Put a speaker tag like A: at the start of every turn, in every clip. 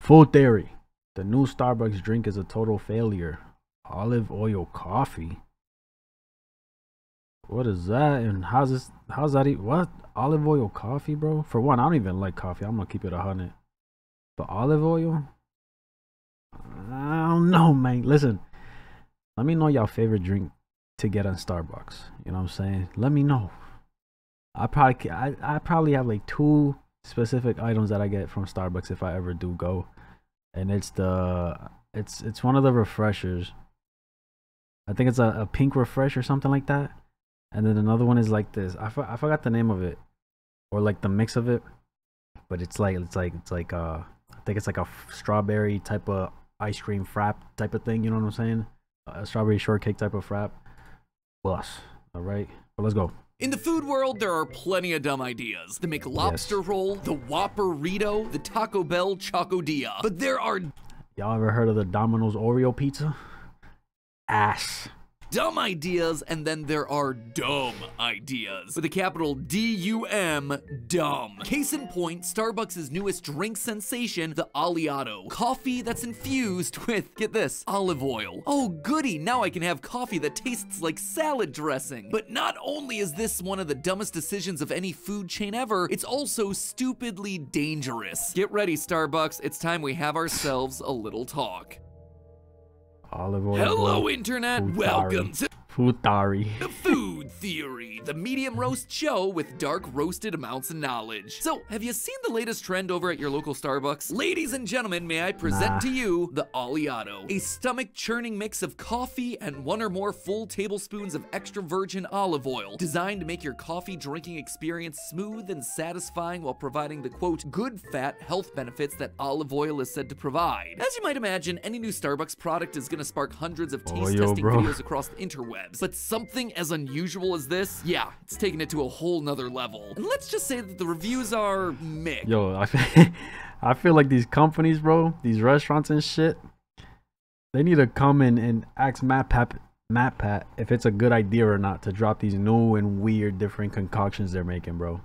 A: Food theory. The new Starbucks drink is a total failure. Olive oil coffee. What is that? And how's that? What? Olive oil coffee, bro? For one, I don't even like coffee. I'm gonna keep it 100. But olive oil? I don't know, man. Listen, let me know your favorite drink to get on Starbucks. You know what I'm saying? Let me know. I probably have like 2 specific items that I get from Starbucks if I ever do go, and it's one of the refreshers. I think it's a pink refresh or something like that, and then another one is like this. I forgot the name of it, or like the mix of it, but it's like I think it's like a strawberry type of ice cream frap type of thing. You know what I'm saying? A strawberry shortcake type of frap. Bus. All right, but let's go.
B: In the food world, there are plenty of dumb ideas. The McLobster roll, the Whopperito, the Taco Bell Chocodilla. But there are...
A: Y'all ever heard of the Domino's Oreo pizza? Ass.
B: Dumb ideas, and then there are dumb ideas. With a capital D-U-M, dumb. Case in point, Starbucks' newest drink sensation, the Aliato. Coffee that's infused with, get this, olive oil. Oh goody, now I can have coffee that tastes like salad dressing. But not only is this one of the dumbest decisions of any food chain ever, it's also stupidly dangerous. Get ready, Starbucks, it's time we have ourselves a little talk.
A: Olive oil.
B: Hello, Internet. Welcome to
A: Futari.
B: the Food Theory, the medium roast show with dark roasted amounts of knowledge. So, have you seen the latest trend over at your local Starbucks? Ladies and gentlemen, may I present to you the Aliato, a stomach-churning mix of coffee and 1 or more full tablespoons of extra virgin olive oil, designed to make your coffee drinking experience smooth and satisfying while providing the, quote, good fat health benefits that olive oil is said to provide. As you might imagine, any new Starbucks product is going to spark hundreds of taste testing videos across the interwebs. But something as unusual as this, yeah, it's taking it to a whole nother level. And let's just say that the reviews are mixed.
A: Yo, I feel like these companies, bro, these restaurants and shit, they need to come in and ask MatPat if it's a good idea or not to drop these new and weird different concoctions they're making, bro.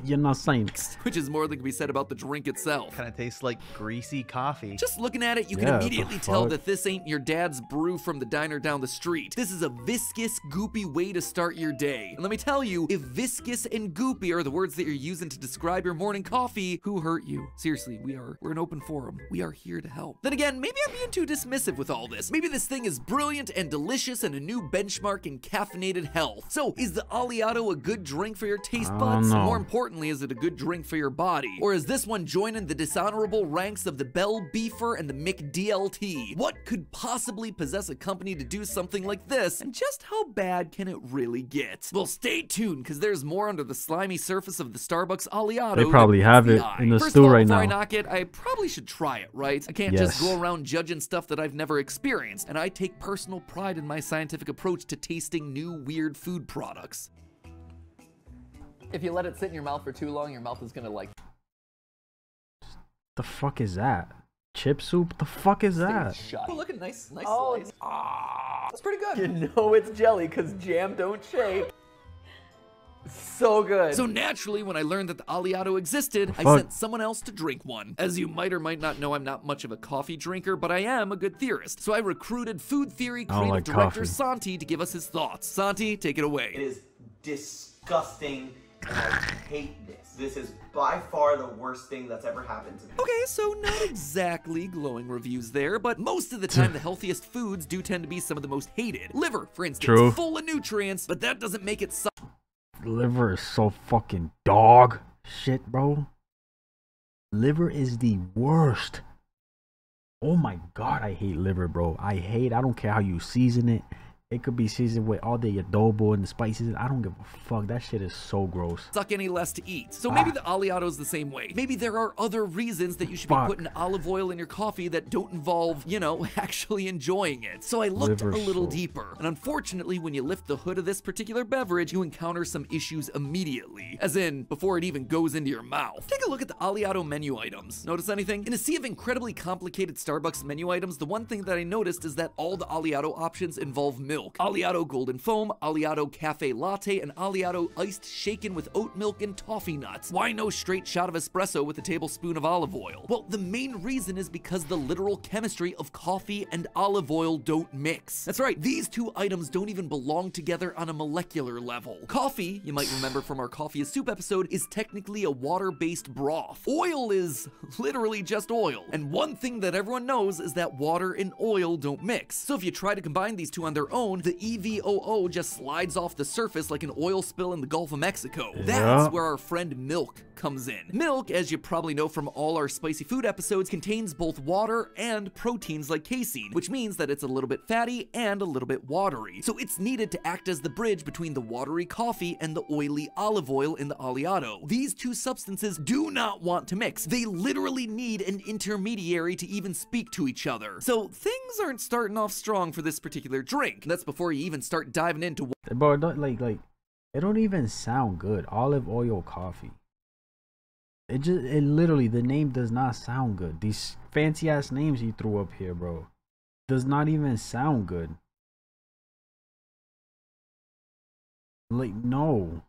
A: You're not saying.
B: Which is more than can be said about the drink itself.
C: Kind of tastes like greasy coffee.
B: Just looking at it, you can immediately tell that this ain't your dad's brew from the diner down the street. This is a viscous, goopy way to start your day. And let me tell you, if viscous and goopy are the words that you're using to describe your morning coffee, who hurt you? Seriously, we're an open forum. We are here to help. Then again, maybe I'm being too dismissive with all this. Maybe this thing is brilliant and delicious and a new benchmark in caffeinated health. So, is the Aliato a good drink for your taste buds? More importantly, is it a good drink for your body? Or is this one joining the dishonorable ranks of the Bell Beefer and the McDLT? What could possibly possess a company to do something like this? And just how bad can it really get? Well, stay tuned, because there's more under the slimy surface of the Starbucks Aliato.
A: They probably have it in the stew right now.
B: Before I knock it, I probably should try it, right? I can't just go around judging stuff that I've never experienced, and I take personal pride in my scientific approach to tasting new weird food products. If you let it sit in your mouth for too long, your mouth is gonna like...
A: The fuck is that? Chip soup? The fuck is that?
B: Shut. Oh, look at nice slice.
D: That's pretty good. You know it's jelly because jam don't shake. So good.
B: So naturally, when I learned that the Aliato existed, I sent someone else to drink one. As you might or might not know, I'm not much of a coffee drinker, but I am a good theorist. So I recruited Food Theory creative director Santi to give us his thoughts. Santi, take it away.
E: It is disgusting. I hate this. This is by far the worst thing that's ever happened to me.
B: Okay, so not exactly glowing reviews there, but most of the time the healthiest foods do tend to be some of the most hated. Liver, for instance, full of nutrients, but that doesn't make it
A: Liver is so fucking dog shit, bro. Liver is the worst. Oh my god, I hate liver, bro. I don't care how you season it. It could be seasoned with all the adobo and the spices. I don't give a fuck. That shit is so gross.
B: Suck any less to eat. So maybe the Aliato's the same way. Maybe there are other reasons that you should be putting olive oil in your coffee that don't involve, you know, actually enjoying it. So I looked a little deeper. And unfortunately, when you lift the hood of this particular beverage, you encounter some issues immediately. As in, before it even goes into your mouth. Take a look at the Aliato menu items. Notice anything? In a sea of incredibly complicated Starbucks menu items, the one thing that I noticed is that all the Aliato options involve milk. milk. Aliato Golden Foam, Aliato Cafe Latte, and Aliato Iced Shaken with oat milk and toffee nuts. Why no straight shot of espresso with a tablespoon of olive oil? Well, the main reason is because the literal chemistry of coffee and olive oil don't mix. That's right, these two items don't even belong together on a molecular level. Coffee, you might remember from our Coffee is Soup episode, is technically a water-based broth. Oil is literally just oil. And one thing that everyone knows is that water and oil don't mix. So if you try to combine these two on their own, the EVOO just slides off the surface like an oil spill in the Gulf of Mexico. That's where our friend milk comes in. Milk, as you probably know from all our spicy food episodes, contains both water and proteins like casein, which means that it's a little bit fatty and a little bit watery. So it's needed to act as the bridge between the watery coffee and the oily olive oil in the Aliato. These two substances do not want to mix. They literally need an intermediary to even speak to each other. So things aren't starting off strong for this particular drink. That's before you even start diving into
A: Bro, it don't even sound good. Olive oil coffee. It literally, the name does not sound good. These fancy ass names he threw up here, bro, does not even sound good. Like, no.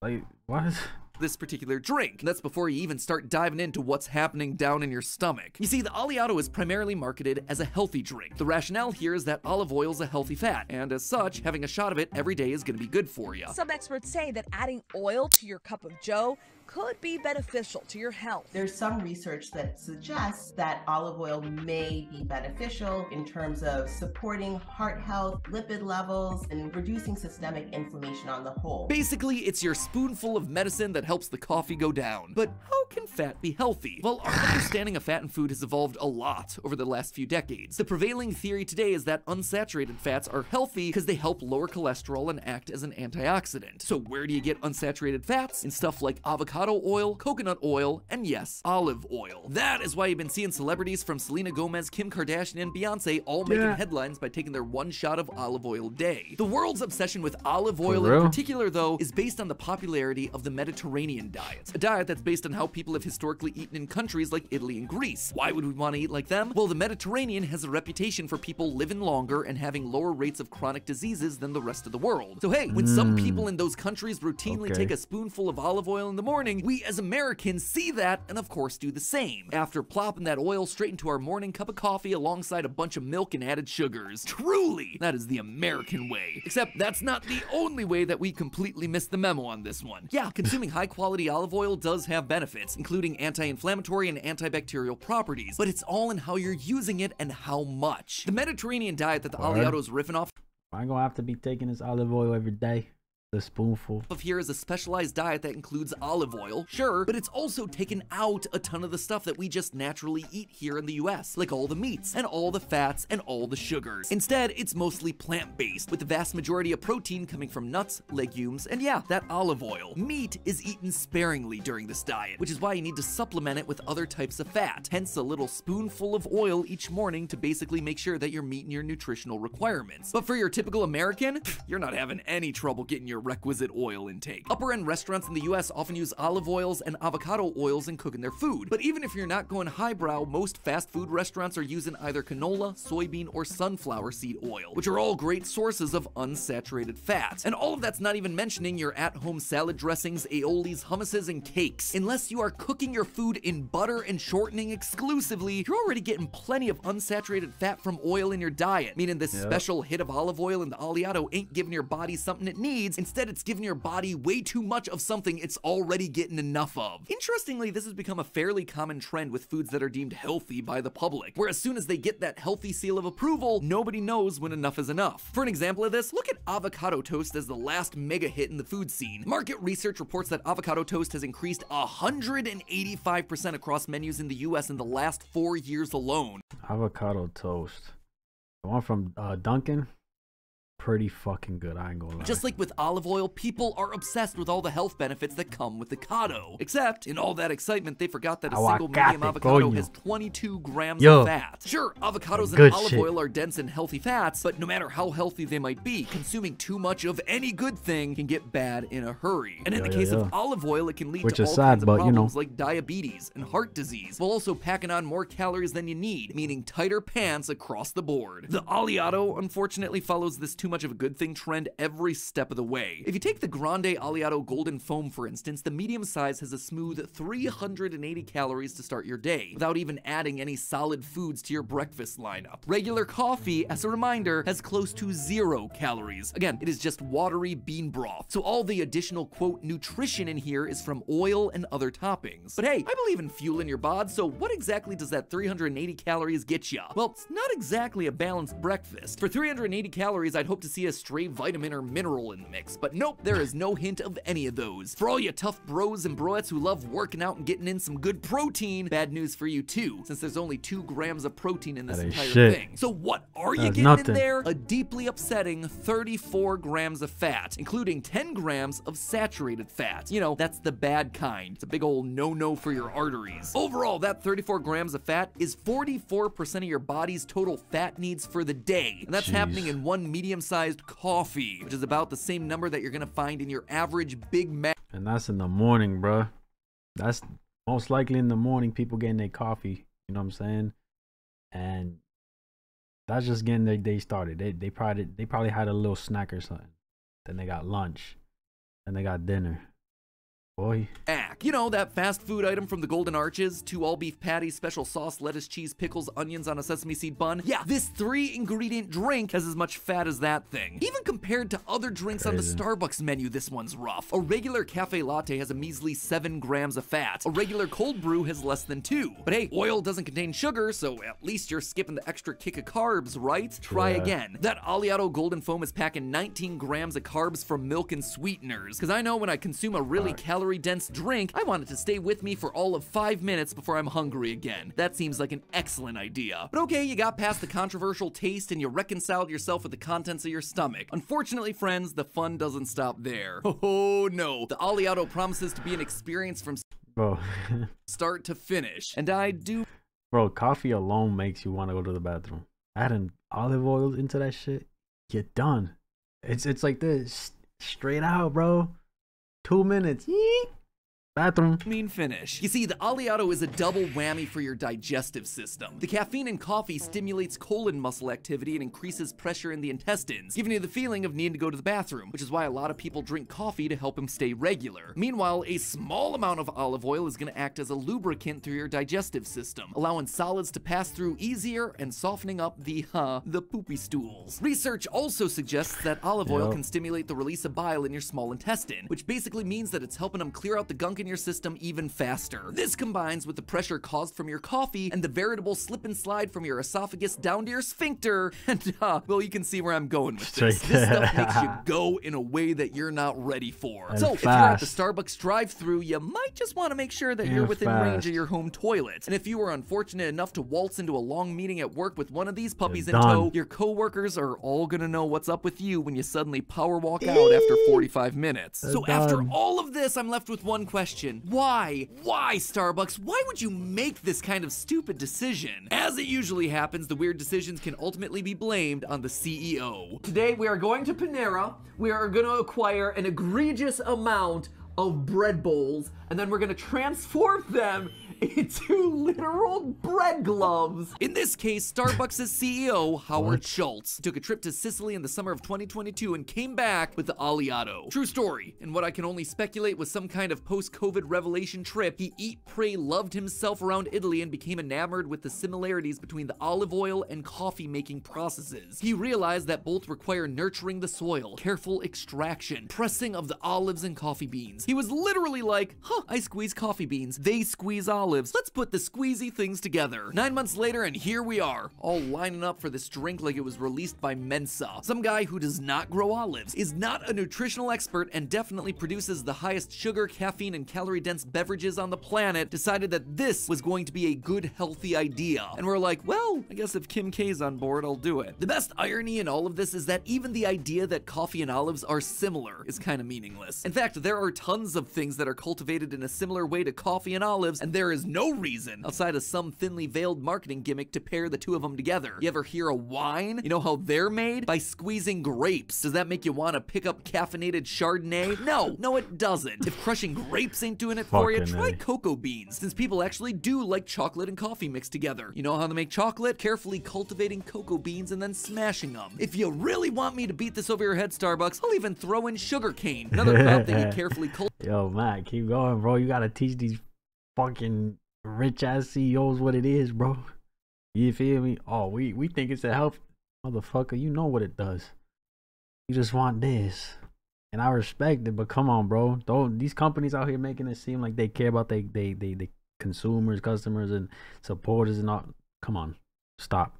A: Like, what is
B: this particular drink. That's before you even start diving into what's happening down in your stomach. You see, the Aliato is primarily marketed as a healthy drink. The rationale here is that olive oil is a healthy fat, and as such, having a shot of it every day is going to be good for you.
F: Some experts say that adding oil to your cup of joe could be beneficial to your health.
G: There's some research that suggests that olive oil may be beneficial in terms of supporting heart health, lipid levels, and reducing systemic inflammation on the whole.
B: Basically, it's your spoonful of medicine that helps the coffee go down. But how can fat be healthy? Well, our understanding of fat and food has evolved a lot over the last few decades. The prevailing theory today is that unsaturated fats are healthy because they help lower cholesterol and act as an antioxidant. So where do you get unsaturated fats? In stuff like avocado oil, coconut oil, and yes, olive oil. That is why you've been seeing celebrities from Selena Gomez, Kim Kardashian, and Beyonce all making headlines by taking their one shot of olive oil a day. The world's obsession with olive oil in particular, though, is based on the popularity of the Mediterranean diet, a diet that's based on how people have historically eaten in countries like Italy and Greece. Why would we want to eat like them? Well, the Mediterranean has a reputation for people living longer and having lower rates of chronic diseases than the rest of the world. So hey, when some people in those countries routinely take a spoonful of olive oil in the morning, we as Americans see that and of course do the same, after plopping that oil straight into our morning cup of coffee alongside a bunch of milk and added sugars. Truly, that is the American way. Except that's not the only way that we completely missed the memo on this one. Yeah, consuming high quality olive oil does have benefits, including anti-inflammatory and antibacterial properties, but it's all in how you're using it and how much. The Mediterranean diet that the Aliato is riffing off
A: I'm gonna have to be taking this olive oil every day. The spoonful
B: of here is a specialized diet that includes olive oil, sure, but it's also taken out a ton of the stuff that we just naturally eat here in the US, like all the meats and all the fats and all the sugars. Instead, it's mostly plant-based, with the vast majority of protein coming from nuts, legumes, and yeah, that olive oil. Meat is eaten sparingly during this diet, which is why you need to supplement it with other types of fat, hence a little spoonful of oil each morning to basically make sure that you're meeting your nutritional requirements. But for your typical American, you're not having any trouble getting your requisite oil intake. Upper-end restaurants in the US often use olive oils and avocado oils in cooking their food, but even if you're not going highbrow, most fast food restaurants are using either canola, soybean, or sunflower seed oil, which are all great sources of unsaturated fat. And all of that's not even mentioning your at-home salad dressings, aiolis, hummuses, and cakes. Unless you are cooking your food in butter and shortening exclusively, you're already getting plenty of unsaturated fat from oil in your diet, meaning this special hit of olive oil in the Aliato ain't giving your body something it needs. Instead, it's giving your body way too much of something it's already getting enough of. Interestingly, this has become a fairly common trend with foods that are deemed healthy by the public, where as soon as they get that healthy seal of approval, nobody knows when enough is enough. For an example of this, look at avocado toast as the last mega hit in the food scene. Market research reports that avocado toast has increased 185% across menus in the US in the last 4 years alone.
A: avocado toast. The one from Dunkin'. pretty fucking good. I ain't gonna lie.
B: Just like with olive oil, people are obsessed with all the health benefits that come with avocado. Except, in all that excitement, they forgot that a single medium avocado has 22 grams of fat. Sure, avocados and olive oil are dense in healthy fats, but no matter how healthy they might be, consuming too much of any good thing can get bad in a hurry. And in the case of olive oil, it can lead to all kinds of problems like diabetes and heart disease, while also packing on more calories than you need, meaning tighter pants across the board. The Aliado, unfortunately, follows this too much of a good thing trend every step of the way. If you take the Grande Aliado Golden Foam, for instance, the medium size has a smooth 380 calories to start your day, without even adding any solid foods to your breakfast lineup. Regular coffee, as a reminder, has close to 0 calories. Again, it is just watery bean broth, so all the additional, quote, nutrition in here is from oil and other toppings. But hey, I believe in fuel in your bod, so what exactly does that 380 calories get ya? Well, it's not exactly a balanced breakfast. For 380 calories, I'd hope to see a stray vitamin or mineral in the mix, but nope, there is no hint of any of those. For all you tough bros and broettes who love working out and getting in some good protein, bad news for you too, since there's only 2 grams of protein in this entire thing. So what are you getting in there? A deeply upsetting 34 grams of fat, including 10 grams of saturated fat. You know, that's the bad kind. It's a big old no-no for your arteries. Overall, that 34 grams of fat is 44% of your body's total fat needs for the day, and that's happening in one medium-sized coffee, which is about the same number that you're gonna find in your average Big Mac.
A: And that's in the morning, bro. That's most likely in the morning, people getting their coffee. You know what I'm saying? And that's just getting their day started. They probably had a little snack or something. Then they got lunch. Then they got dinner. Boy.
B: You know, that fast food item from the Golden Arches, 2 all-beef patties, special sauce, lettuce, cheese, pickles, onions on a sesame seed bun. Yeah, this 3-ingredient drink has as much fat as that thing. Even compared to other drinks on the Starbucks menu, this one's rough. A regular cafe latte has a measly 7 grams of fat. A regular cold brew has less than 2. But hey, oil doesn't contain sugar, so at least you're skipping the extra kick of carbs, right? Try again. That Aliado Golden Foam is packing 19 grams of carbs from milk and sweeteners. Because I know when I consume a really calorie-dense drink, I want it to stay with me for all of 5 minutes before I'm hungry again. That seems like an excellent idea. But okay, you got past the controversial taste and you reconciled yourself with the contents of your stomach. Unfortunately, friends, the fun doesn't stop there. Oh no, the Aliado promises to be an experience from start to finish. And I do...
A: Bro, coffee alone makes you want to go to the bathroom. Adding olive oil into that shit, you're done. It's like this, straight out, bro. 2 minutes. Yeet. Bathroom.
B: Finish. You see, the Aliado is a double whammy for your digestive system. The caffeine in coffee stimulates colon muscle activity and increases pressure in the intestines, giving you the feeling of needing to go to the bathroom, which is why a lot of people drink coffee to help them stay regular. Meanwhile, a small amount of olive oil is going to act as a lubricant through your digestive system, allowing solids to pass through easier and softening up the poopy stools. Research also suggests that olive oil can stimulate the release of bile in your small intestine, which basically means that it's helping them clear out the gunk in your system even faster. This combines with the pressure caused from your coffee and the veritable slip and slide from your esophagus down to your sphincter, and well, you can see where I'm going with this. This stuff makes you go in a way that you're not ready for. So if you're at the Starbucks drive-thru, you might just want to make sure that you're within range of your home toilet. And if you were unfortunate enough to waltz into a long meeting at work with one of these puppies in tow, your coworkers are all gonna know what's up with you when you suddenly power walk out after 45 minutes. So after all of this, I'm left with one question. Why? Why, Starbucks? Why would you make this kind of stupid decision? As it usually happens, the weird decisions can ultimately be blamed on the CEO.
D: Today, we are going to Panera. We are going to acquire an egregious amount of bread bowls, and then we're going to transform them into literal bread gloves.
B: In this case, Starbucks' CEO, Howard Schultz, took a trip to Sicily in the summer of 2022 and came back with the Aliado. True story. In what I can only speculate was some kind of post-COVID revelation trip, he eat, pray, loved himself around Italy and became enamored with the similarities between the olive oil and coffee making processes. He realized that both require nurturing the soil, careful extraction, pressing of the olives and coffee beans, He was literally like, huh, I squeeze coffee beans, they squeeze olives. Let's put the squeezy things together. 9 months later, and here we are, all lining up for this drink like it was released by Mensa. Some guy who does not grow olives, is not a nutritional expert, and definitely produces the highest sugar, caffeine, and calorie-dense beverages on the planet, decided that this was going to be a good, healthy idea. And we're like, well, I guess if Kim K's on board, I'll do it. The best irony in all of this is that even the idea that coffee and olives are similar is kind of meaningless. In fact, there are tons of things that are cultivated in a similar way to coffee and olives, and there is no reason, outside of some thinly veiled marketing gimmick, to pair the two of them together. You ever hear of wine? You know how they're made? By squeezing grapes. Does that make you want to pick up caffeinated Chardonnay? No, it doesn't. If crushing grapes ain't doing it for you, try cocoa beans, since people actually do like chocolate and coffee mixed together. You know how to make chocolate? Carefully cultivating cocoa beans and then smashing them. If you really want me to beat this over your head, Starbucks, I'll even throw in sugarcane. Another crop that you carefully
A: Yo, Matt, keep going, bro. You gotta teach these fucking rich ass CEOs what it is, bro. You feel me? Oh, we think it's a health, motherfucker. You know what it does. You just want this, and I respect it. But come on, bro. Don't these companies out here making it seem like they care about they consumers, customers, and supporters and all. Come on, stop.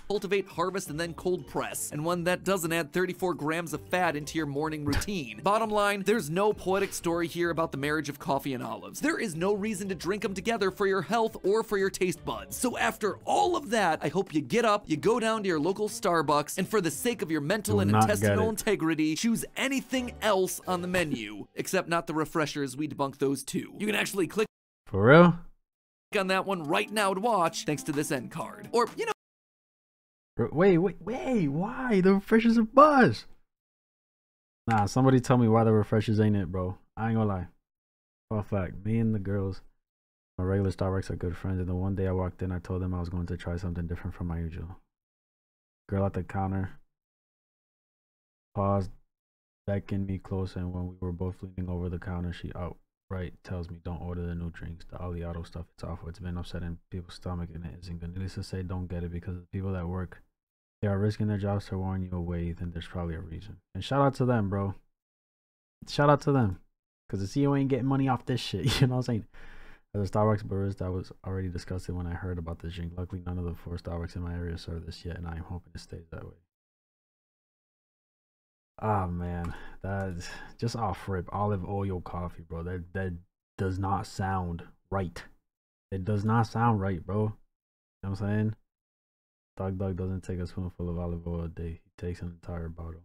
B: cultivate, harvest, and then cold press, and one that doesn't add 34 grams of fat into your morning routine. Bottom line, there's no poetic story here about the marriage of coffee and olives. There is no reason to drink them together for your health or for your taste buds. So after all of that, I hope you get up, you go down to your local Starbucks, and for the sake of your mental and intestinal integrity, choose anything else on the menu, except not the refreshers. We debunk those too. You can actually click
A: for real
B: on that one right now to watch, thanks to this end card. Or, you know,
A: wait, why? The refreshers are buzz. Nah, somebody tell me why the refreshers ain't it, bro. I ain't gonna lie. For a fact, me and the girls, my regular Starbucks, are good friends, and the one day I walked in, I told them I was going to try something different from my usual. Girl at the counter paused, beckoned me closer, and when we were both leaning over the counter, she outright tells me, don't order the new drinks. The Aliato stuff, it's awful. It's been upsetting people's stomach, and it isn't good. Needless to say, don't get it, because the people that work, they are risking their jobs to warn you away, then there's probably a reason. And shout out to them, bro. Shout out to them. Because the CEO ain't getting money off this shit. You know what I'm saying? As a Starbucks barista, I was already disgusted when I heard about this drink. Luckily, none of the 4 Starbucks in my area serve this yet, and I am hoping it stays that way. Ah, man. That's just off rip. Olive oil coffee, bro. That does not sound right. It does not sound right, bro. You know what I'm saying? Dog doesn't take a spoonful of olive oil a day. He takes an entire bottle.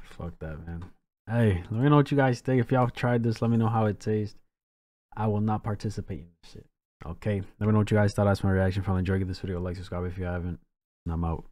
A: Fuck that, man. Hey, let me know what you guys think. If y'all tried this, let me know how it tastes. I will not participate in this shit. Okay? Let me know what you guys thought. That's my reaction. If you enjoyed this video, like, subscribe if you haven't. And I'm out.